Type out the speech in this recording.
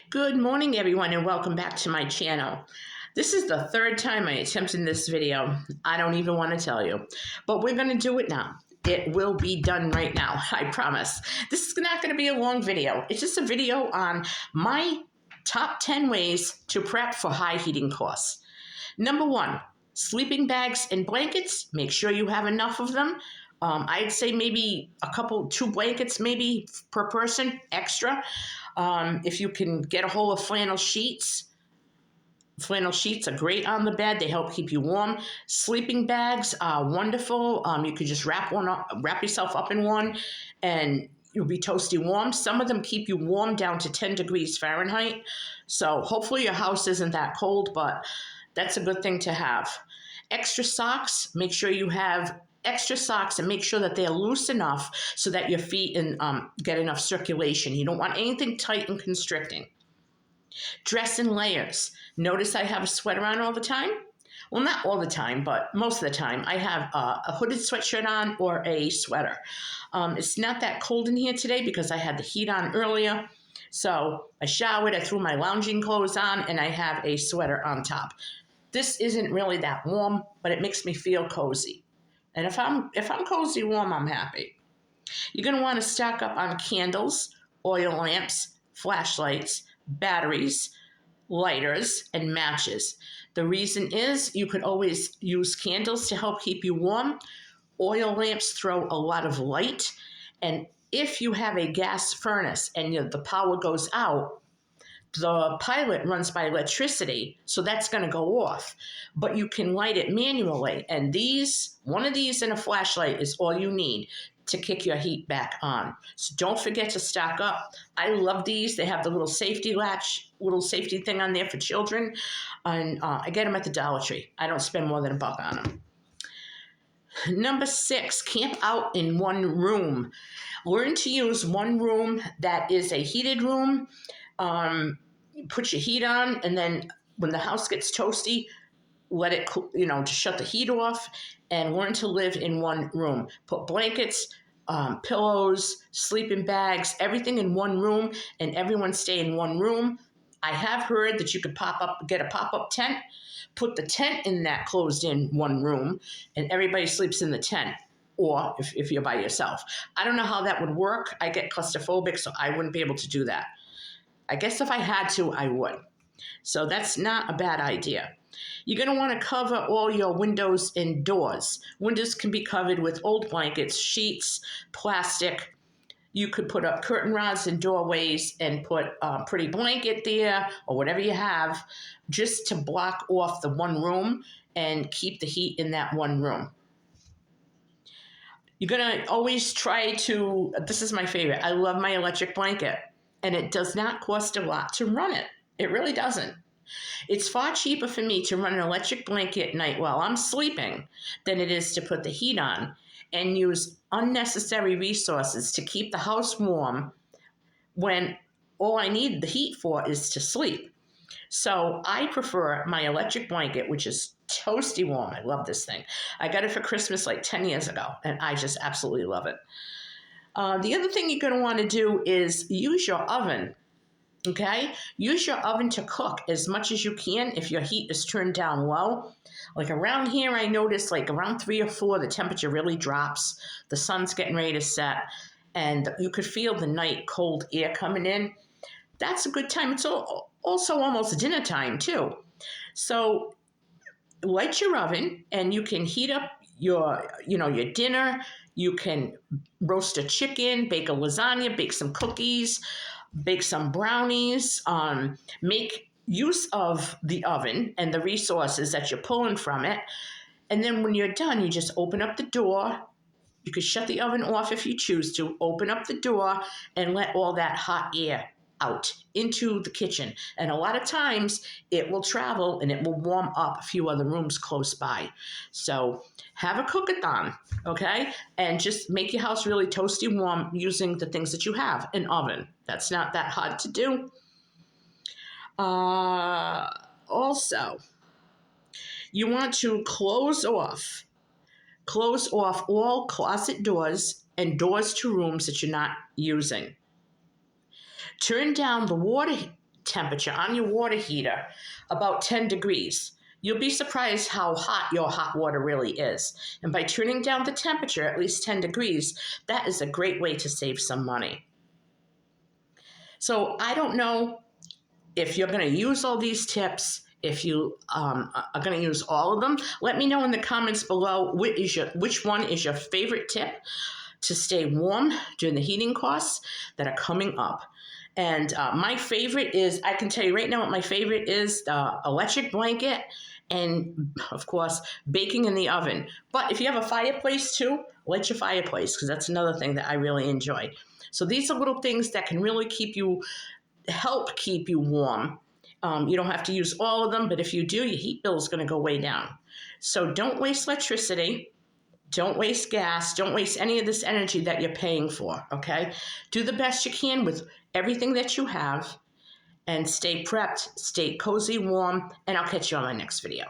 Good morning, everyone, and welcome back to my channel. This is the third time I attempted this video. I don't even want to tell you, but we're going to do it now. It will be done right now, I promise. This is not going to be a long video. It's just a video on my top 10 ways to prep for high heating costs. Number one, sleeping bags and blankets. Make sure you have enough of them. I'd say maybe two blankets maybe per person extra. If you can get a hold of flannel sheets are great on the bed. They help keep you warm. Sleeping bags are wonderful. You could just wrap yourself up in one and you'll be toasty warm. Some of them keep you warm down to 10 degrees Fahrenheit. So hopefully your house isn't that cold, but that's a good thing to have. Extra socks. Make sure you have extra socks and make sure that they're loose enough so that your feet get enough circulation. You don't want anything tight and constricting. Dress in layers. Notice I have a sweater on all the time. Well, not all the time, but most of the time. I have a hooded sweatshirt on or a sweater. It's not that cold in here today because I had the heat on earlier. So I showered, I threw my lounging clothes on, and I have a sweater on top. This isn't really that warm, but it makes me feel cozy. And if I'm cozy warm, I'm happy. You're going to want to stock up on candles, oil lamps, flashlights, batteries, lighters, and matches. The reason is you could always use candles to help keep you warm. Oil lamps throw a lot of light. And if you have a gas furnace and the power goes out, the pilot runs by electricity, so that's going to go off. But you can light it manually, and one of these and a flashlight is all you need to kick your heat back on. So don't forget to stock up. I love these. They have the little safety latch, little safety thing on there for children, and I get them at the Dollar Tree. I don't spend more than $1 on them. Number 6, camp out in one room. Learn to use one room that is a heated room. Put your heat on, and then when the house gets toasty, let it cool, to shut the heat off, and learn to live in one room. Put blankets, pillows, sleeping bags, everything in one room, and everyone stay in one room. I have heard that you could get a pop-up tent, put the tent in that closed-in one room, and everybody sleeps in the tent. Or if you're by yourself. I don't know how that would work. I get claustrophobic, so I wouldn't be able to do that. I guess if I had to, I would. So that's not a bad idea. You're going to want to cover all your windows and doors. Windows can be covered with old blankets, sheets, plastic. You could put up curtain rods in doorways and put a pretty blanket there or whatever you have just to block off the one room and keep the heat in that one room. You're going to always this is my favorite. I love my electric blanket, and it does not cost a lot to run it. It really doesn't. It's far cheaper for me to run an electric blanket at night while I'm sleeping than it is to put the heat on and use unnecessary resources to keep the house warm when all I need the heat for is to sleep. So I prefer my electric blanket, which is toasty warm. I love this thing. I got it for Christmas like 10 years ago, and I just absolutely love it. The other thing you're going to want to do is use your oven, okay? Use your oven to cook as much as you can if your heat is turned down low. Like around here, I noticed like around 3 or 4, the temperature really drops. The sun's getting ready to set, and you could feel the night cold air coming in. That's a good time. It's also almost dinner time too. So light your oven and you can heat up your dinner. You can roast a chicken, bake a lasagna, bake some cookies, bake some brownies. Make use of the oven and the resources that you're pulling from it. And then when you're done, you just open up the door. You could shut the oven off if you choose to. Open up the door and let all that hot air out into the kitchen. And a lot of times it will travel and it will warm up a few other rooms close by. So have a cook-a-thon, okay? And just make your house really toasty warm using the things that you have. An oven. That's not that hard to do. Also, you want to close off all closet doors and doors to rooms that you're not using. Turn down the water temperature on your water heater about 10 degrees. You'll be surprised how hot your hot water really is. And by turning down the temperature at least 10 degrees, that is a great way to save some money. So I don't know if you're going to use all these tips, if you are going to use all of them. Let me know in the comments below which one is your favorite tip to stay warm during the heating costs that are coming up. And my favorite is, I can tell you right now what my favorite is, the electric blanket and, of course, baking in the oven. But if you have a fireplace too, light your fireplace, because that's another thing that I really enjoy. So these are little things that can really help keep you warm. You don't have to use all of them, but if you do, your heat bill is going to go way down. So don't waste electricity. Don't waste gas. Don't waste any of this energy that you're paying for, okay? Do the best you can with everything that you have, and stay prepped, stay cozy, warm, and I'll catch you on my next video.